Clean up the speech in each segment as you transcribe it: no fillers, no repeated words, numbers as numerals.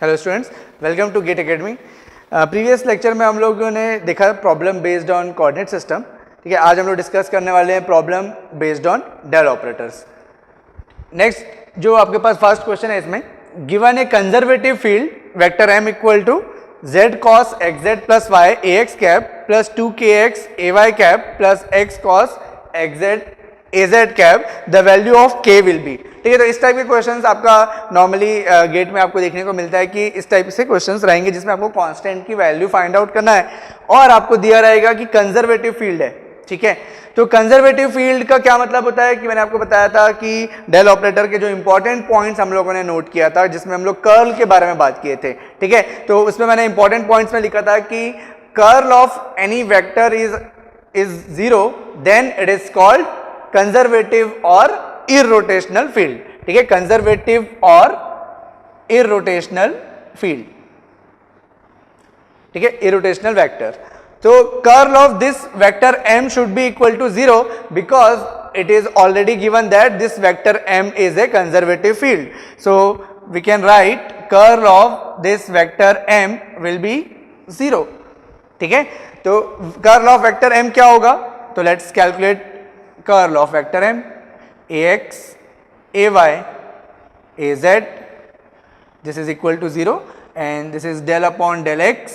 Hello students, welcome to GATE Academy. Previous lecture में हम लोगों ने देखा problem based on coordinate system. ठीक है, आज हम लोग डिस्कस करने वाले हैं problem based on del operators. Next जो आपके पास फर्स्ट क्वेश्चन है, इसमें given a conservative field vector m equal to z cos xz plus y ax cap plus 2kx ay cap plus x cos xz az cap the value of k will be. ठीक है, तो इस type के questions आपका normally gate में आपको देखने को मिलता है कि इस टाइप से क्वेश्चंस रहेंगे जिसमें आपको कांस्टेंट की वैल्यू फाइंड आउट करना है और आपको दिया रहेगा कि कंजर्वेटिव फील्ड है। ठीक है, तो कंजर्वेटिव फील्ड का क्या मतलब होता है कि मैंने आपको बताया था कि डेल ऑपरेटर के जो इंपॉर्टेंट पॉइंट्स हम लोगों ने नोट किया था, जिसमें हम लोग कर्ल के बारे में बात किए थे। ठीक है, तो उसमें मैंने इंपॉर्टेंट पॉइंट्स में लिखा था कि curl of any vector is zero, then it is called conservative और इररोटेशनल फील्ड। ठीक है, कंजर्वेटिव और इररोटेशनल फील्ड। ठीक है, इररोटेशनल वेक्टर। तो curl of this vector m should be equal to 0 because it is already given that this vector m is a conservative field. So we can write curl of this vector m will be 0. ठीक है, तो curl of vector m क्या होगा? तो let's calculate curl of vector m। ax ay az, this is equal to 0 and this is del upon del x,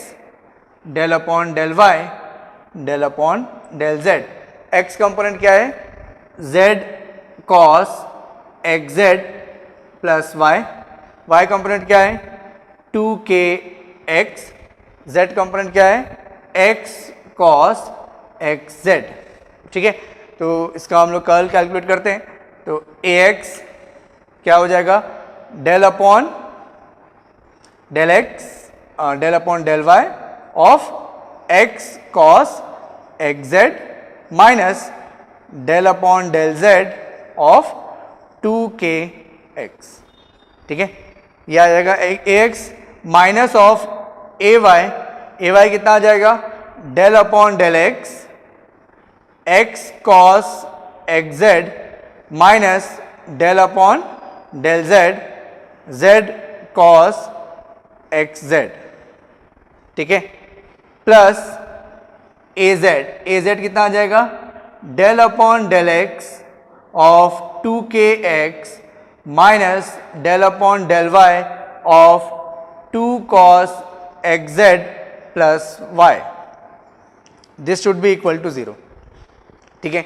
del upon del y, del upon del z। x component क्या है? z cos xz plus y component क्या है? 2kx। z component क्या है? x cos xz। ठीक है, तो इसका हम लोग कर्ल कैलकुलेट करते हैं। तो ax क्या हो जाएगा? Del upon del x del upon del y of x cos xz minus del upon del z of 2kx। ठीक है, यह आ जाएगा ax माइनस ऑफ ay कितना आ जाएगा? Del upon del x cos xz minus del upon del z cos xz। ठीक है, plus az कितना आ जाएगा? Del upon del x of 2kx minus del upon del y of 2 cos xz plus y। This should be equal to 0। ठीक है,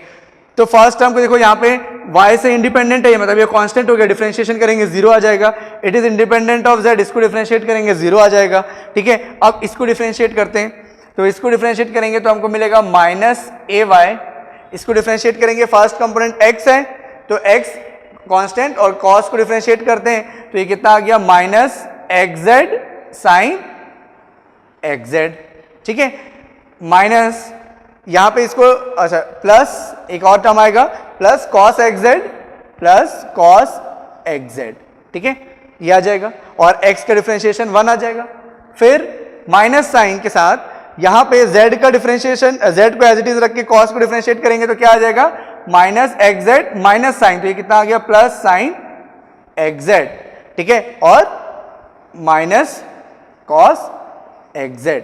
तो first term को देखो, यहाँ पे y से इंडिपेंडेंट है, मतलब ये कांस्टेंट हो गया, डिफरेंशिएशन करेंगे 0 आ जाएगा। It is independent of z, इसको डिफरेंशिएट करेंगे 0 आ जाएगा। ठीक है, अब इसको डिफरेंशिएट करते हैं, तो इसको डिफरेंशिएट करेंगे तो हमको मिलेगा माइनस ay। इसको डिफरेंशिएट करेंगे, फर्स्ट कंपोनेंट x है तो x कांस्टेंट और cos को डिफरेंशिएट करते हैं तो ये कितना आ गया? Minus xz sine xz। ठीक है, माइनस यहां पे इसको, अच्छा प्लस एक और टर्म आएगा plus cos xz plus cos xz। ठीक है, ये आ जाएगा और x का डिफरेंशिएशन 1 आ जाएगा। फिर माइनस साइन के साथ यहां पे z का डिफरेंशिएशन, z को एज इट इज रख के cos को डिफरेंशिएट करेंगे तो क्या आ जाएगा? माइनस xz माइनस साइन, तो ये कितना आ गया? Plus sign xz। ठीक है, और माइनस cos xz।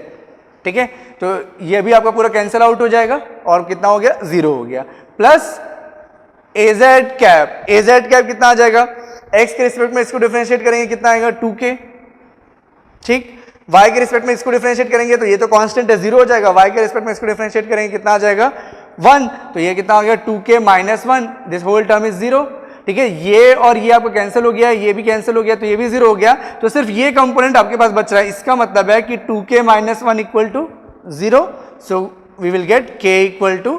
ठीक है, तो ये भी आपका पूरा कैंसिल आउट हो जाएगा और कितना हो गया? 0 हो गया। प्लस az कैप कितना आ जाएगा? x के रिस्पेक्ट में इसको डिफरेंशिएट करेंगे कितना आएगा? 2k। ठीक, y के रिस्पेक्ट में इसको डिफरेंशिएट करेंगे तो ये तो कांस्टेंट है, 0 हो जाएगा। y के रिस्पेक्ट में इसको डिफरेंशिएट करेंगे कितना आ जाएगा? 1। तो ये कितना हो गया? 2k minus 1, this whole term is 0। ठीक है, ये और ये आपको कैंसिल हो गया, ये भी कैंसिल हो गया, तो ये भी 0 हो गया। तो सिर्फ ये कंपोनेंट आपके पास बच रहा है। इसका मतलब है कि 2k minus 1 equal to 0। So we will get k equal to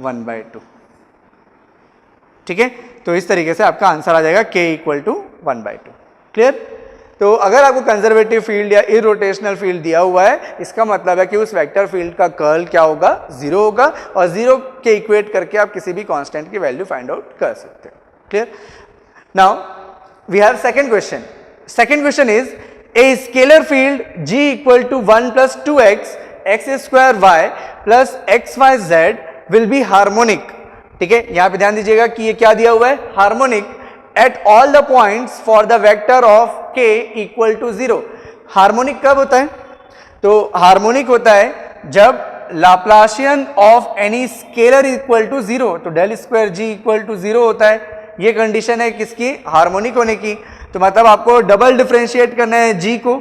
1/2। ठीक है, तो इस तरीके से आपका आंसर आ जाएगा k इक्वल टू 1/2। क्लियर? तो अगर आपको कंजर्वेटिव फील्ड या इररोटेशनल फील्ड दिया हुआ है, इसका मतलब है कि उस वेक्टर फील्ड का कर्ल क्या होगा? 0 होगा, और 0 के इक्वेट करके आप किसी भी कांस्टेंट की वैल्यू फाइंड आउट कर सकते हो। Clear? Now we have second question. Second question is a scalar field G equal to 1 plus 2x x square y plus xyz will be harmonic. ठीक है, यहां पे ध्यान दीजिएगा कि ये क्या दिया हुआ है? Harmonic at all the points for the vector of k equal to 0. Harmonic कब होता है? तो हार्मोनिक होता है जब Laplacian of any scalar equal to zero, तो del square g equal to zero होता है। ये कंडीशन है किसकी? हार्मोनिक होने की। तो मतलब आपको डबल डिफरेंशिएट करना है जी को,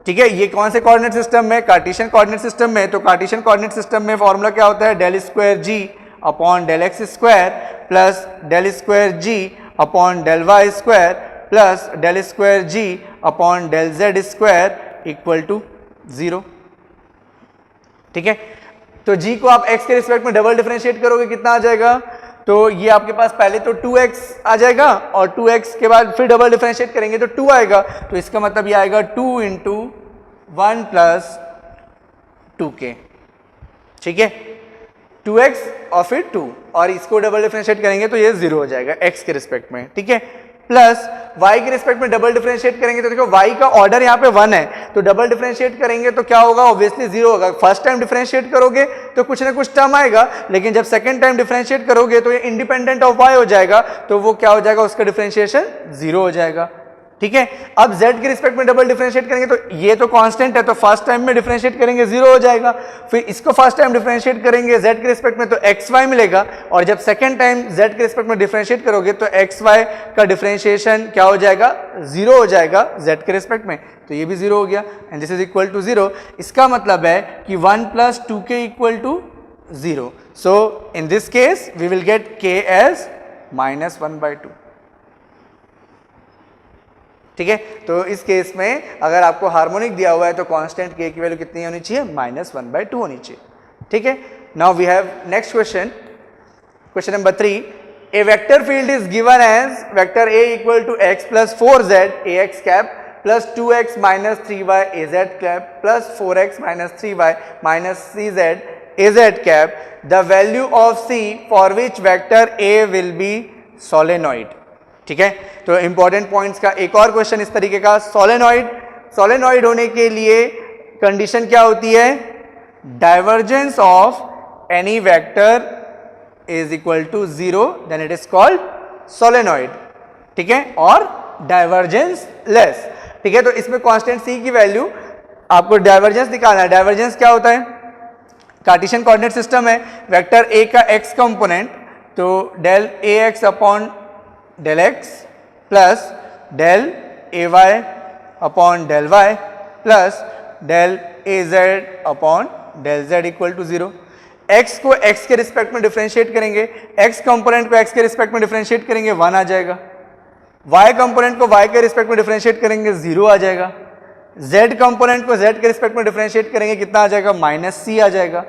ठीक है। ये कौन से कोऑर्डिनेट सिस्टम में? कार्टेशियन कोऑर्डिनेट सिस्टम में। तो कार्टेशियन कोऑर्डिनेट सिस्टम में फॉर्मूला क्या होता है? Del square g upon del x square plus del square g upon del y square plus del square g upon del z square equal to zero, ठीक है। तो जी को आप x के रिस्पेक्ट में डबल डिफरेंशिएट करोगे, कितना आ जाएगा? तो ये आपके पास पहले तो 2x आ जाएगा और 2x के बाद फिर डबल डिफरेंशिएट करेंगे तो 2 आएगा। तो इसका मतलब ये आएगा 2 इंटू 1 प्लस 2k, ठीक है। 2x और फिर 2 और इसको डबल डिफरेंशिएट करेंगे तो ये 0 हो जाएगा x के रिस्पेक्ट में, ठीक है। प्लस y के रिस्पेक्ट में डबल डिफरेंशिएट करेंगे तो देखो y का ऑर्डर यहाँ पे 1 है, तो डबल डिफरेंशिएट करेंगे तो क्या होगा? ऑब्वियसली 0 होगा। फर्स्ट टाइम डिफरेंशिएट करोगे तो कुछ ना कुछ टर्म आएगा, लेकिन जब सेकंड टाइम डिफरेंशिएट करोगे तो ये इंडिपेंडेंट ऑफ y हो जाएगा, तो वो क्या हो जाएगा? उसका डिफरेंशिएशन 0 हो जाएगा, ठीक है। अब z के रिस्पेक्ट में डबल डिफरेंशिएट करेंगे तो ये तो कांस्टेंट है, तो फर्स्ट टाइम में डिफरेंशिएट करेंगे 0 हो जाएगा। फिर इसको फर्स्ट टाइम डिफरेंशिएट करेंगे z के रिस्पेक्ट में तो xy मिलेगा, और जब सेकंड टाइम z के रिस्पेक्ट में डिफरेंशिएट करोगे तो xy का डिफरेंशिएशन क्या हो जाएगा? 0 हो जाएगा z के रिस्पेक्ट में, तो ये भी 0 हो गया and this is equal to 0। इसका मतलब है कि 1 plus 2k equal to 0। So in this case we will get k as -1/2, ठीक है। तो इस केस में अगर आपको हार्मोनिक दिया हुआ है तो कांस्टेंट k की वैल्यू कितनी होनी चाहिए? -1/2 होनी चाहिए, ठीक है। Now we have next question, question number 3। A vector field is given as vector a equal to x plus 4z ax cap plus 2x minus 3y az cap plus 4x minus 3y minus cz az cap. The value of c for which vector a will be solenoid, ठीक है। तो important points का एक और question इस तरीके का, solenoid होने के लिए कंडीशन क्या होती है? Divergence of any vector is equal to 0 then it is called solenoid, ठीक है, और डाइवर्जेंस लेस, ठीक है। तो इसमें कांस्टेंट c की वैल्यू आपको डाइवर्जेंस निकालना है। डाइवर्जेंस क्या होता है? कार्टेशियन कोऑर्डिनेट सिस्टम है, वेक्टर a का x कंपोनेंट तो del ax upon del x plus del a y upon del y plus del a z upon del z equal to 0। X को x के respect में differentiate करेंगे, x component को x के respect में differentiate करेंगे 1 आ जाएगा, वाई कंपोनेंट को वाई के रिस्पेक्ट में डिफरेंशिएट करेंगे 0 आ जाएगा, जेड कंपोनेंट को जेड के रिस्पेक्ट में डिफरेंशिएट करेंगे कितना आ जाएगा? -c आ जाएगा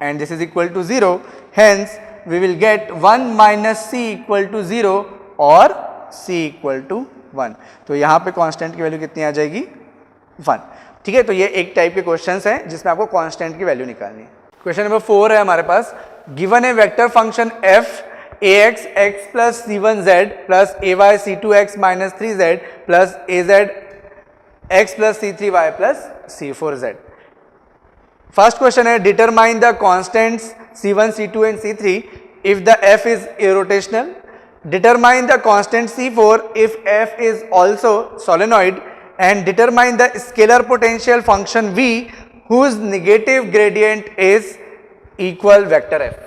and this is equal to 0। Hence we will get 1 minus c equal to 0 और c equal to 1। तो यहाँ पे कांस्टेंट की वैल्यू कितनी आ जाएगी? 1, ठीक है। तो ये एक टाइप के क्वेश्चंस हैं जिसमें आपको कांस्टेंट की वैल्यू निकालनी है। क्वेश्चन नंबर 4 है हमारे पास, given a vector function f ax x plus c1z plus ay c2x minus 3z plus az x plus c3y plus c4z। First question है, determine the constants c1 c2 and c3 if the f is irrotational, determine the constant c4 if f is also solenoid, and determine the scalar potential function v whose negative gradient is equal vector f,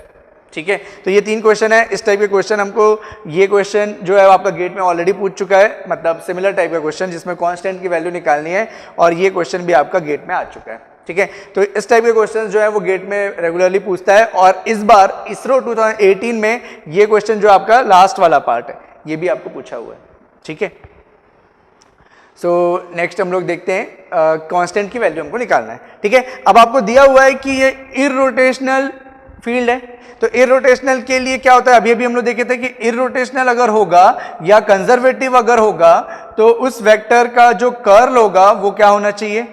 ठीक है। तो ये 3 question है। इस type के question हमको, ये question जो है आपका गेट में ऑलरेडी पूछ चुका है, मतलब सिमिलर टाइप का क्वेश्चन जिसमें कांस्टेंट की वैल्यू निकालनी है, और ये क्वेश्चन भी आपका गेट में आ चुका है, ठीक है। तो इस टाइप के क्वेश्चन जो है वो गेट में रेगुलरली पूछता है, और इस बार इसरो 2018 में ये क्वेश्चन जो आपका लास्ट वाला पार्ट है ये भी आपको पूछा हुआ है, ठीक है। सो नेक्स्ट हम लोग देखते हैं कांस्टेंट की वैल्यू हमको निकालना है, ठीक है। अब आपको दिया हुआ है कि ये इररोटेशनल फील्ड है, तो इररोटेशनल के लिए क्या होता है? अभी हम लोग देखे थे कि इररोटेशनल अगर होगा या कंजर्वेटिव अगर होगा तो उस वेक्टर का जो कर्ल होगा वो क्या होना चाहिए?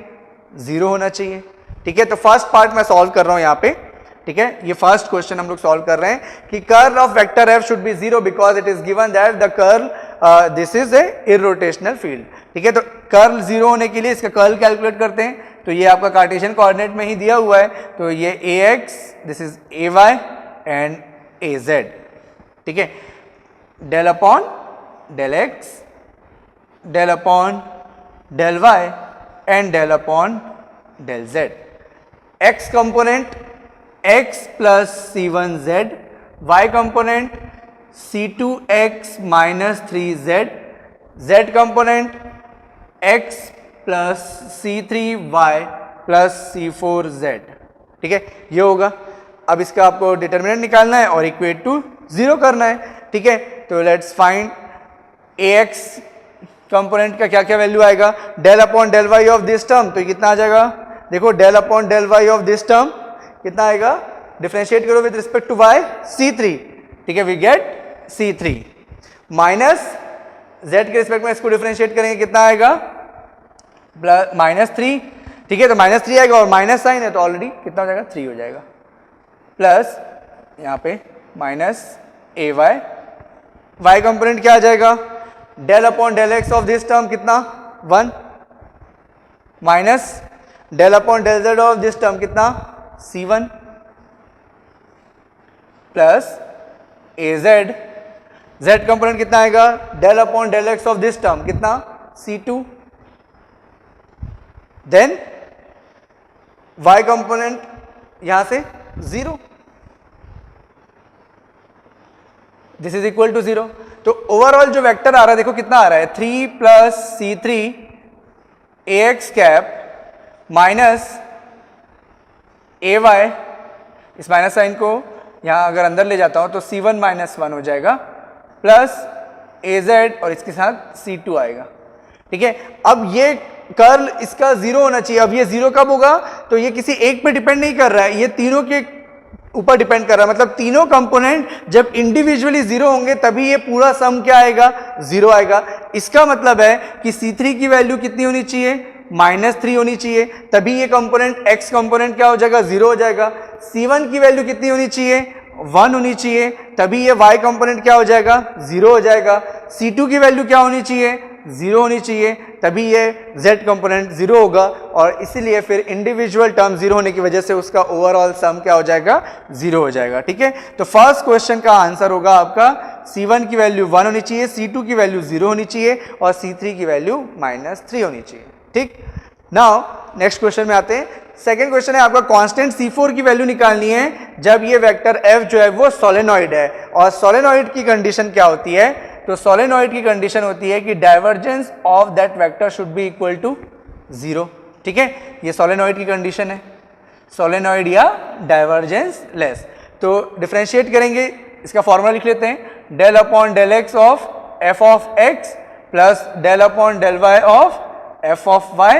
0 होना चाहिए, ठीक है। तो फर्स्ट पार्ट मैं सॉल्व कर रहा हूं यहाँ पे, ठीक है। ये फर्स्ट क्वेश्चन हम लोग सॉल्व कर रहे हैं कि curl of vector f should be 0 because it is given that the curl this is a irrotational field, ठीक है। तो कर्ल 0 होने के लिए इसका कर्ल कैलकुलेट करते हैं, तो ये आपका कार्टेशियन कोऑर्डिनेट में ही दिया हुआ है, तो ये ax this is ay and az, ठीक है। Del upon del x del upon del y and del upon del z. X component x plus c1z, y component c2x minus 3z, z component x plus c3y plus c4z. ठीक है, ये होगा. अब इसका आपको determinant निकालना है और इक्वेट टू 0 करना है. ठीक है, तो लेट्स फाइंड ax कंपोनेंट का क्या क्या वैल्यू आएगा. Del upon del y of this term, तो ये कितना आ जाएगा. देखो del upon del y of this term कितना आएगा, डिफरेंशिएट करो with respect to y c3. ठीक है, we get c3 minus z के रिस्पेक्ट में इसको डिफरेंशिएट करेंगे कितना आएगा, -3. ठीक है, तो -3 आएगा और माइनस साइन है तो ऑलरेडी कितना हो जाएगा 3 हो जाएगा, प्लस यहाँ पे minus a y. Y component क्या आ जाएगा, del upon del x of this term कितना 1 minus del upon del z of this term कितना c1 plus a z. Z component कितना आएगा, del upon del x of this term कितना c2. Then y component यहां से 0, this is equal to 0. तो overall जो vector आ रहा है देखो कितना आ रहा है, 3 plus c3 ax cap minus a y. इस माइनस साइन को यहां अगर अंदर ले जाता हूं तो c1 माइनस 1 हो जाएगा प्लस ए जेड और इसके साथ c2 आएगा. ठीक है, अब ये कर्ल इसका 0 होना चाहिए. अब ये 0 कब होगा, तो ये किसी एक पे डिपेंड नहीं कर रहा है, ये तीनों के ऊपर डिपेंड कर रहा है. मतलब तीनों कंपोनेंट जब इंडिविजुअली 0 होंगे तभी ये पूरा सम क्या आएगा, 0 आएगा. इसका मतलब है कि c3 की वैल्यू कितनी होनी चाहिए, -3 होनी चाहिए, तभी ये कंपोनेंट x कंपोनेंट क्या हो जाएगा, 0 हो जाएगा. c1 की वैल्यू कितनी होनी चाहिए, 1 होनी चाहिए, तभी ये y कंपोनेंट क्या हो जाएगा, 0 हो जाएगा. c2 की वैल्यू क्या होनी चाहिए, 0 होनी चाहिए, तभी ये z कंपोनेंट 0 होगा. और इसीलिए फिर इंडिविजुअल टर्म 0 होने की वजह से उसका ओवरऑल सम क्या हो जाएगा, 0 हो जाएगा. ठीक है, तो फर्स्ट क्वेश्चन का आंसर होगा आपका c1 की वैल्यू 1 होनी चाहिए, c2 की वैल्यू 0 होनी चाहिए और c3 की वैल्यू -3 होनी चाहिए. ठीक, नाउ नेक्स्ट क्वेश्चन में आते हैं. सेकेंड क्वेश्चन है आपका कांस्टेंट c4 की वैल्यू निकालनी है जब ये वेक्टर f जो है वो सोलेनॉइड है. और सोलेनॉइड की कंडीशन क्या होती है, तो सोलेनॉइड की कंडीशन होती है कि divergence of that vector should be equal to 0. ठीक है, ये सोलेनॉइड की कंडीशन है, सोलेनॉइड या डाइवर्जेंस लेस. तो डिफरेंशिएट करेंगे, इसका फॉर्मूला लिख लेते हैं, del upon del x of f of x plus del upon del y of f of y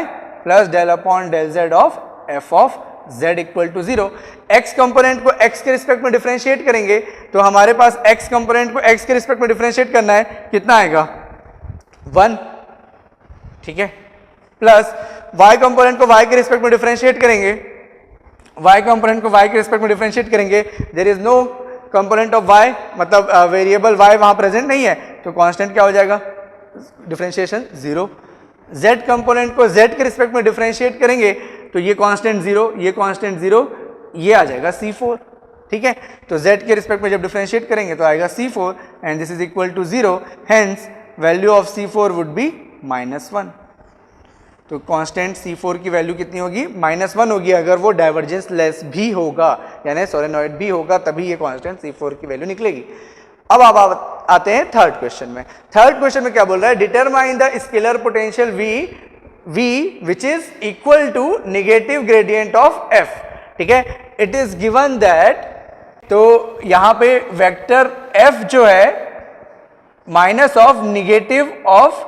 plus del upon del z of f of z equal to 0. x component को x के respect में differentiate करेंगे तो हमारे पास x component को x के respect में डिफरेंशिएट करना है, कितना आएगा 1. ठीक है, प्लस y कंपोनेंट को y के रिस्पेक्ट में डिफरेंशिएट करेंगे, y कंपोनेंट को y के रिस्पेक्ट में डिफरेंशिएट करेंगे, there is no component of y, मतलब वेरिएबल y वहां प्रेजेंट नहीं है, तो कांस्टेंट क्या हो जाएगा, डिफरेंशिएशन 0. z कंपोनेंट को z के रिस्पेक्ट में डिफरेंशिएट करेंगे तो ये कांस्टेंट 0, ये कांस्टेंट 0, ये आ जाएगा c4. ठीक है, तो z के रिस्पेक्ट में जब डिफरेंशिएट करेंगे तो आएगा c4 and this is equal to 0, hence value of c4 would be -1. तो कांस्टेंट c4 की वैल्यू कितनी होगी, -1 होगी अगर वो डाइवर्जेंस लेस भी होगा, यानी सोलेनॉइड भी होगा, तभी ये कांस्टेंट c4 की वैल्यू निकलेगी. अब आप आते हैं थर्ड क्वेश्चन में. थर्ड क्वेश्चन में क्या बोल रहा है, determine the scalar potential v which is equal to negative gradient of f. ठीक है, इट इज गिवन दैट, तो यहां पे वेक्टर f जो है minus of negative of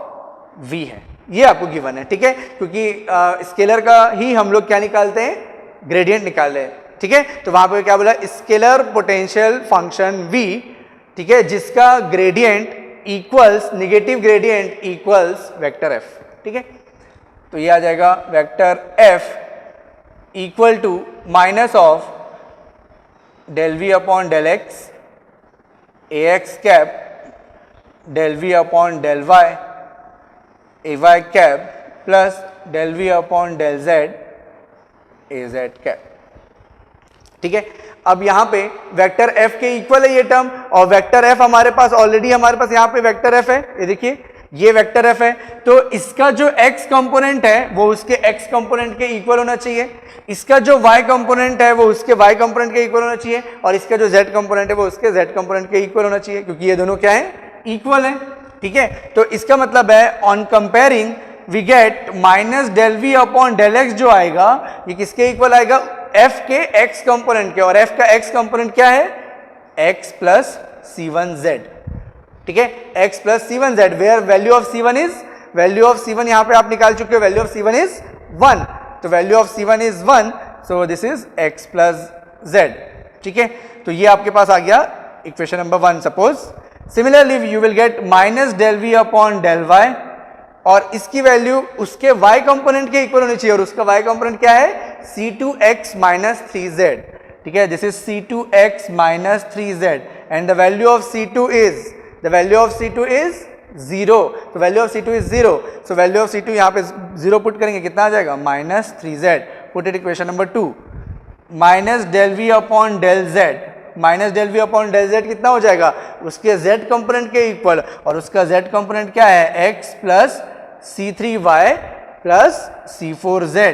v है, ये आपको गिवन है. ठीक है, क्योंकि स्केलर का ही हम लोग क्या निकालते हैं, ग्रेडियंट निकाल रहे हैं. ठीक है, तो वहां पे क्या बोला, स्केलर पोटेंशियल फंक्शन v, ठीक है, जिसका gradient equals negative gradient equals vector f. ठीक है, तो ये आ जाएगा vector f equal to minus of del v upon del x ax cap del v upon del y ay cap plus del v upon del z az cap. ठीक है, अब यहां पे वेक्टर f के इक्वल है ये term, और vector f हमारे पास ऑलरेडी, हमारे पास यहां पे वेक्टर f है, ये देखिए ये वेक्टर एफ है, तो इसका जो x कंपोनेंट है वो उसके x कंपोनेंट के इक्वल होना चाहिए, इसका जो y कंपोनेंट है वो उसके y कंपोनेंट के इक्वल होना चाहिए, और इसका जो z कंपोनेंट है वो उसके z कंपोनेंट के इक्वल होना चाहिए, क्योंकि ये दोनों क्या है, इक्वल है। ठीक है, तो इसका मतलब है on comparing we get minus del v upon del x जो आएगा ये किसके इक्वल आएगा, f के x कंपोनेंट के, और f का x कंपोनेंट क्या है, x प्लस c1z। ठीक है, x plus c1z, where value of c1 is, value of c1 यहां पे आप निकाल चुके हो, वैल्यू ऑफ c1 इज 1, तो value of c1 is 1, so this is x plus z। ठीक है, तो ये आपके पास आ गया equation number 1। Suppose similarly you will get minus del v upon del y, और इसकी वैल्यू उसके y कंपोनेंट के इक्वल होनी चाहिए, और उसका y कंपोनेंट क्या है, c2x माइनस 3z। ठीक है, this is c2x minus 3z, and the value of c2 is, the value of c2 is 0, तो value of c2 is 0, so value of c2 यहाँ पे 0 पुट करेंगे, कितना आ जाएगा, minus 3z। Put it equation number 2, minus del v upon del z, minus del v upon del z कितना हो जाएगा, उसके z कंपोनेंट के इक्वल, और उसका z कंपोनेंट क्या है, x plus c3y plus c4z।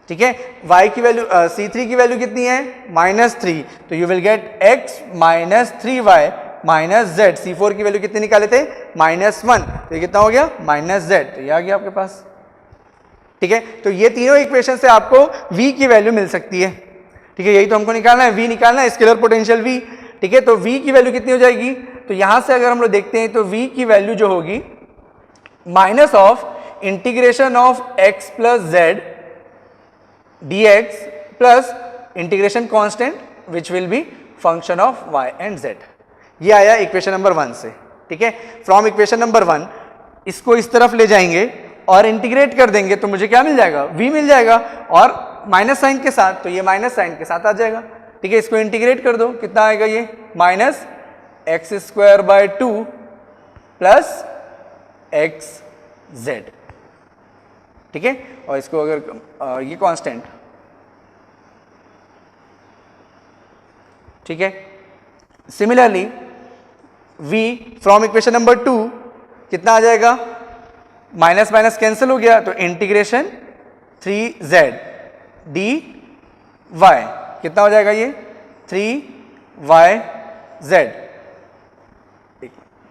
ठीक है, y की वैल्यू c3 की वैल्यू कितनी है, माइनस 3, तो you will gate x minus 3y minus z। c4 की वैल्यू कितनी निकाले थे, माइनस 1, तो ये कितना हो गया, माइनस z, तो ये आ गया आपके पास। ठीक है, तो ये तीनों इक्वेशन से आपको v की वैल्यू मिल सकती है। ठीक है, यही तो हमको निकालना है, v निकालना है, स्केलर पोटेंशियल v। ठीक है, तो v की वैल्यू कितनी हो जाएगी, तो यहां से अगर हम लोग देखते हैं तो v की वैल्यू जो होगी minus of integration of x plus z dx plus integration constant which will be function of y and z। ये आया इक्वेशन नंबर 1 से। ठीक है, फ्रॉम इक्वेशन नंबर 1 इसको इस तरफ ले जाएंगे और इंटीग्रेट कर देंगे तो मुझे क्या मिल जाएगा, v मिल जाएगा, और माइनस साइन के साथ, तो ये माइनस साइन के साथ आ जाएगा। ठीक है, इसको इंटीग्रेट कर दो, कितना आएगा ये, minus x square by 2 plus x Z. ठीक है, और इसको अगर ये कांस्टेंट, ठीक है, similarly v from equation number 2 कितना आ जाएगा, माइनस माइनस कैंसिल हो गया, तो इंटीग्रेशन 3z dy कितना हो जाएगा, ये 3yz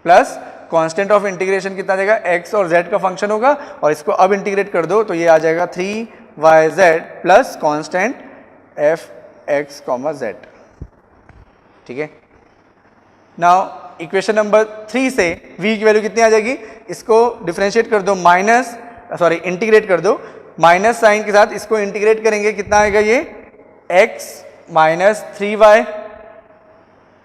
plus constant of integration कितना आ जाएगा, x और z का फंक्शन होगा, और इसको अब इंटीग्रेट कर दो तो ये आ जाएगा 3yz plus constant fx, z। ठीक है, नाउ इक्वेशन नंबर 3 से v की वैल्यू कितनी आ जाएगी, इसको डिफरेंशिएट कर दो, माइनस सॉरी इंटीग्रेट कर दो, माइनस साइन के साथ इसको इंटीग्रेट करेंगे, कितना आएगा ये x minus 3y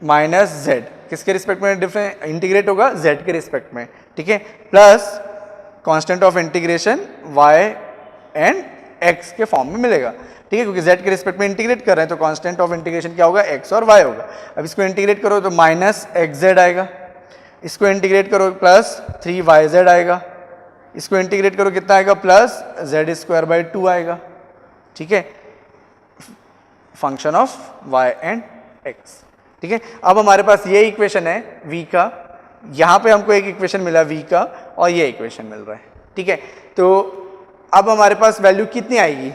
minus z, किसके रिस्पेक्ट में डिफरेंट इंटीग्रेट होगा, z के रिस्पेक्ट में। ठीक है, plus constant of integration y and x के फॉर्म में मिलेगा। ठीक है, क्योंकि z के रिस्पेक्ट में इंटीग्रेट कर रहे हैं तो कांस्टेंट ऑफ इंटीग्रेशन क्या होगा, x और y होगा। अब इसको इंटीग्रेट करो तो माइनस xz आएगा, इसको इंटीग्रेट करो प्लस 3yz आएगा, इसको इंटीग्रेट करो कितना आएगा, प्लस z स्क्वायर बाई 2 आएगा। ठीक है, function of y and x। ठीक है, अब हमारे पास ये इक्वेशन है v का, यहाँ पे हमको एक इक्वेशन मिला v का, और ये इक्वेशन मिल रहा है। ठीक है, तो अब हमारे पास वैल्यू कितनी आएगी।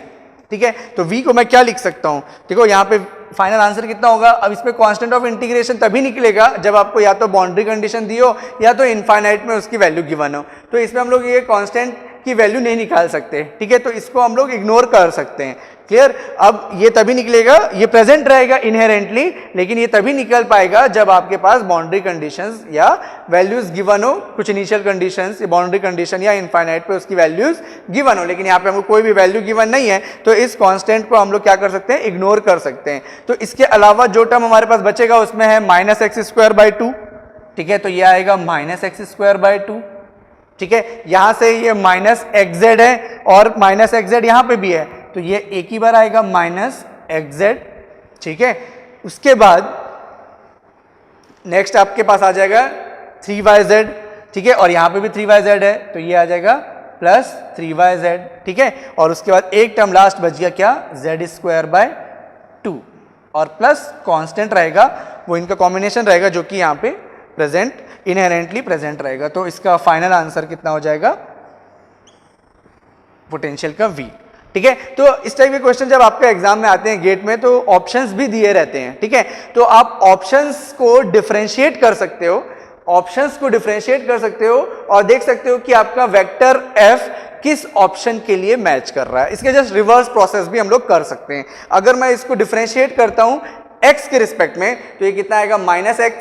ठीक है, तो v को मैं क्या लिख सकता हूँ, देखो यहाँ पे फाइनल आंसर कितना होगा, अब इसमें कांस्टेंट ऑफ इंटीग्रेशन तभी निकलेगा जब आपको या तो बाउंड्री कंडीशन दी हो या तो इनफाइनाइट में उसकी वैल्यू गिवन हो, तो इसमें हम लोग ये कांस्टेंट की वैल्यू नहीं निकाल सकते। ठीक है, तो इसको हम लोग इग्नोर कर सकते हैं। क्लियर, अब ये तभी निकलेगा, ये प्रेजेंट रहेगा इनहेरेंटली, लेकिन ये तभी निकल पाएगा जब आपके पास बाउंड्री कंडीशंस या वैल्यूज गिवन हो, कुछ इनिशियल कंडीशंस, बाउंड्री कंडीशन या इनफाइनाइट पे उसकी वैल्यूज गिवन हो, लेकिन यहाँ पे हमको कोई भी वैल्यू गिवन नहीं है, तो इस कांस्टेंट को हम लोग क्या कर सकते हैं, इग्नोर कर सकते हैं। तो इसके अलावा जो टर्म हमारे पास बचेगा उसमें है माइनस एक्स स्क्वायर बाई 2। ठीक है, तो ये आएगा माइनस एक्स स्क्वायर बाई 2। ठीक है, यहां से ये माइनस एक्स जेड है और माइनस एक्स जेड यहां पे भी है, तो ये एक ही बार आएगा माइनस एक्स जेड। ठीक है, उसके बाद नेक्स्ट आपके पास आ जाएगा 3yz। ठीक है, और यहां पे भी 3yz है, तो ये आ जाएगा प्लस 3yz। ठीक है, और उसके बाद एक टर्म लास्ट बच गया क्या, z स्क्वायर बाय 2, और प्लस कांस्टेंट रहेगा, वो इनका कॉम्बिनेशन रहेगा जो कि यहाँ पे प्रेजेंट, इनहेरेंटली प्रेजेंट रहेगा। तो इसका फाइनल आंसर कितना हो जाएगा, पोटेंशियल का V। ठीक है, तो इस टाइप के क्वेश्चन जब आपके एग्जाम में आते हैं गेट में, तो ऑप्शंस भी दिए रहते हैं। ठीक है, तो आप ऑप्शंस को डिफरेंशिएट कर सकते हो, ऑप्शंस को डिफरेंशिएट कर सकते हो और देख सकते हो कि आपका वेक्टर F किस ऑप्शन के लिए मैच कर रहा है। इसके जस्ट रिवर्स प्रोसेस भी हम लोग कर सकते हैं। अगर मैं इसको डिफरेंशिएट करता हूं x के रिस्पेक्ट में, तो ये कितना आएगा -x।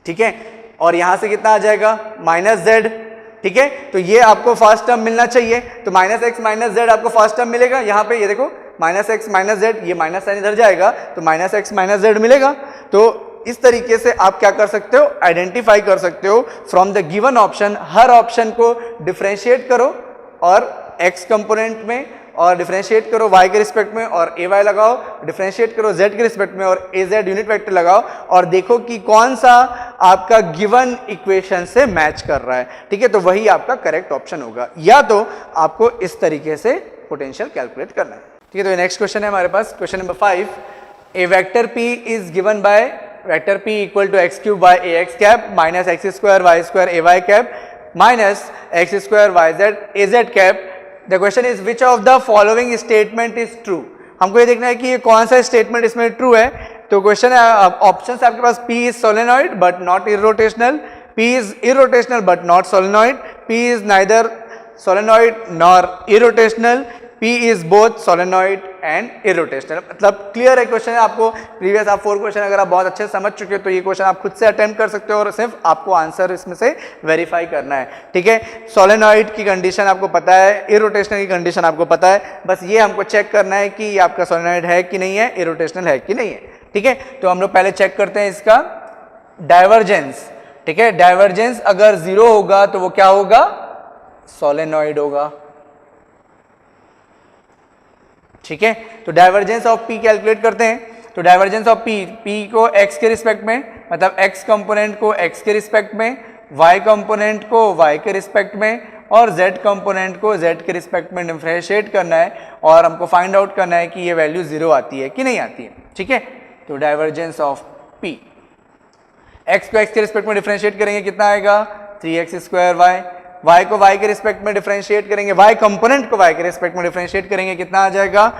ठीक है, और यहां से कितना आ जाएगा -z। ठीक है, तो ये आपको फर्स्ट टर्म मिलना चाहिए, तो -x -z आपको फर्स्ट टर्म मिलेगा। यहां पे ये देखो -x -z, ये माइनस साइन इधर जाएगा तो -x -z मिलेगा। तो इस तरीके से आप क्या कर सकते हो, आइडेंटिफाई कर सकते हो from the given option. Her option को डिफरेंशिएट करो और x कंपोनेंट में, और डिफरेंशिएट करो y के रिस्पेक्ट में और ay लगाओ, डिफरेंशिएट करो z के रिस्पेक्ट में और az यूनिट वेक्टर लगाओ, और देखो कि कौन सा आपका गिवन इक्वेशन से मैच कर रहा है। ठीक है, तो वही आपका करेक्ट ऑप्शन होगा, या तो आपको इस तरीके से पोटेंशियल कैलकुलेट करना है। ठीक है, तो नेक्स्ट क्वेश्चन है हमारे पास, question number 5। A vector p is given by vector p equal to x³ by ax cap minus x² y² ay cap minus x² yz az cap. The question is which of the following statement is true. हमको ये देखना है कि ये कौन सा statement इसमें true है। तो क्वेश्चन है, ऑप्शन है आपके पास, p is solenoid but not irrotational, p is irrotational but not solenoid, p is neither solenoid nor irrotational, p is both solenoid and irrotational. मतलब क्लियर है क्वेश्चन है। आपको प्रीवियस आप 4 क्वेश्चन अगर आप बहुत अच्छे से समझ चुके हो तो ये क्वेश्चन आप खुद से अटेम्प्ट कर सकते हो और सिर्फ आपको आंसर इसमें से वेरीफाई करना है। ठीक है, सोलेनॉइड की कंडीशन आपको पता है, इरोटेशनल की कंडीशन आपको पता है, बस ये हमको चेक करना है कि ये आपका सोलेनॉइड है कि नहीं है, इरोटेशनल है कि नहीं है। ठीक है, तो हम लोग पहले चेक करते हैं इसका डाइवर्जेंस। ठीक है, डाइवर्जेंस अगर 0 होगा तो वो क्या होगा, सोलेनॉइड होगा। ठीक है, तो डाइवर्जेंस ऑफ p कैलकुलेट करते हैं। तो डाइवर्जेंस ऑफ p को x के रिस्पेक्ट में, मतलब x कंपोनेंट को x के रिस्पेक्ट में, y कंपोनेंट को y के रिस्पेक्ट में और z कंपोनेंट को z के रिस्पेक्ट में डिफरेंशिएट करना है और हमको फाइंड आउट करना है कि ये वैल्यू 0 आती है कि नहीं आती है। ठीक है, तो डाइवर्जेंस ऑफ p, x को x के रिस्पेक्ट में डिफरेंशिएट करेंगे कितना आएगा, 3x² y को y के रिस्पेक्ट में डिफरेंशिएट करेंगे, y कंपोनेंट को y के रिस्पेक्ट में डिफरेंशिएट करेंगे कितना आ जाएगा,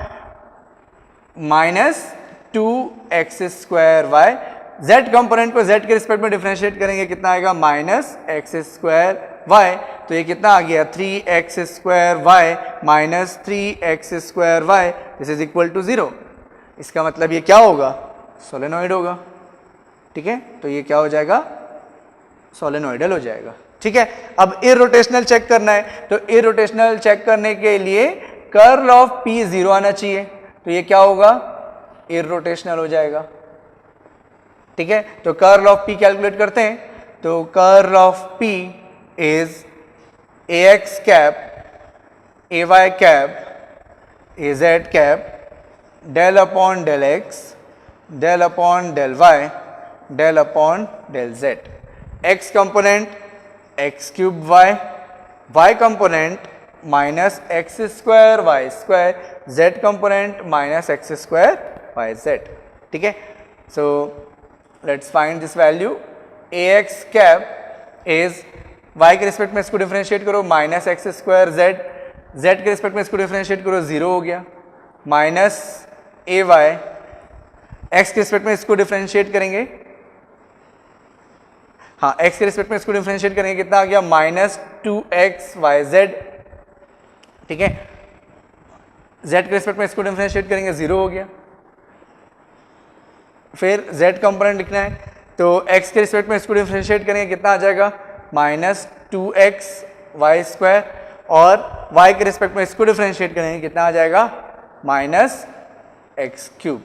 -2x² z कंपोनेंट को z के रिस्पेक्ट में डिफरेंशिएट करेंगे कितना आएगा, -x² तो ये कितना आ गया, 3x² -3x² this is equal to 0। इसका मतलब ये क्या होगा, सोलेनॉइड होगा। ठीक है, तो ये क्या हो जाएगा, सोलेनॉइडल हो जाएगा। ठीक है, अब इरोटेशनल चेक करना है, तो इरोटेशनल चेक करने के लिए कर्ल ऑफ p 0 आना चाहिए, तो ये क्या होगा, इरोटेशनल हो जाएगा। ठीक है, तो कर्ल ऑफ p कैलकुलेट करते हैं। तो curl of p is ax cap ay cap az cap del upon del x del upon del y del upon del z। x component x³ y component -x² y², z component -x² yz। ठीक है, so let's find this value. ax cap is y के respect में इसको differentiate करो -x² z के respect में इसको differentiate करो 0 हो गया, माइनस ay x के रिस्पेक्ट में इसको डिफरेंशिएट करेंगे, हाँ x के रिस्पेक्ट में इसको डिफरेंशिएट करेंगे कितना आ गया, -2x yz। ठीक है, z के रिस्पेक्ट में इसको डिफरेंशिएट करेंगे 0 हो गया। फिर z कंपोनेंट लिखना है, तो x के रिस्पेक्ट में इसको डिफरेंशिएट करेंगे कितना आ जाएगा, -2x y² और y के रिस्पेक्ट में इसको डिफरेंशिएट करेंगे कितना आ जाएगा, -x³।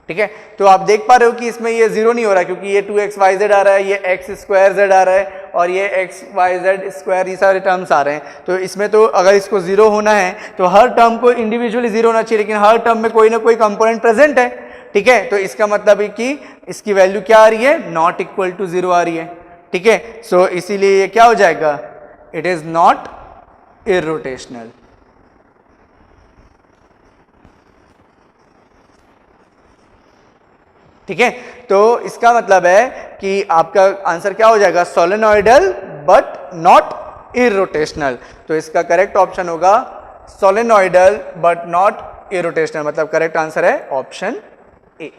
ठीक है, तो आप देख पा रहे हो कि इसमें ये 0 नहीं हो रहा क्योंकि ये 2x yz आ रहा है, ये x² z आ रहा है और ये x yz², ये सारे टर्म्स आ रहे हैं। तो इसमें तो अगर इसको 0 होना है तो हर टर्म को इंडिविजुअली 0 होना चाहिए, लेकिन हर टर्म में कोई ना कोई कंपोनेंट प्रेजेंट है। ठीक है, तो इसका मतलब है कि इसकी वैल्यू क्या आ रही है, नॉट इक्वल टू 0 आ रही है। ठीक है, सो इसीलिए ये क्या हो जाएगा, इट इज नॉट इरोटेशनल। ठीक है, तो इसका मतलब है कि आपका आंसर क्या हो जाएगा, सोलेनॉइडल बट नॉट इरोटेशनल। तो इसका करेक्ट ऑप्शन होगा सोलेनॉइडल बट नॉट इरोटेशनल, मतलब करेक्ट आंसर है ऑप्शन ए।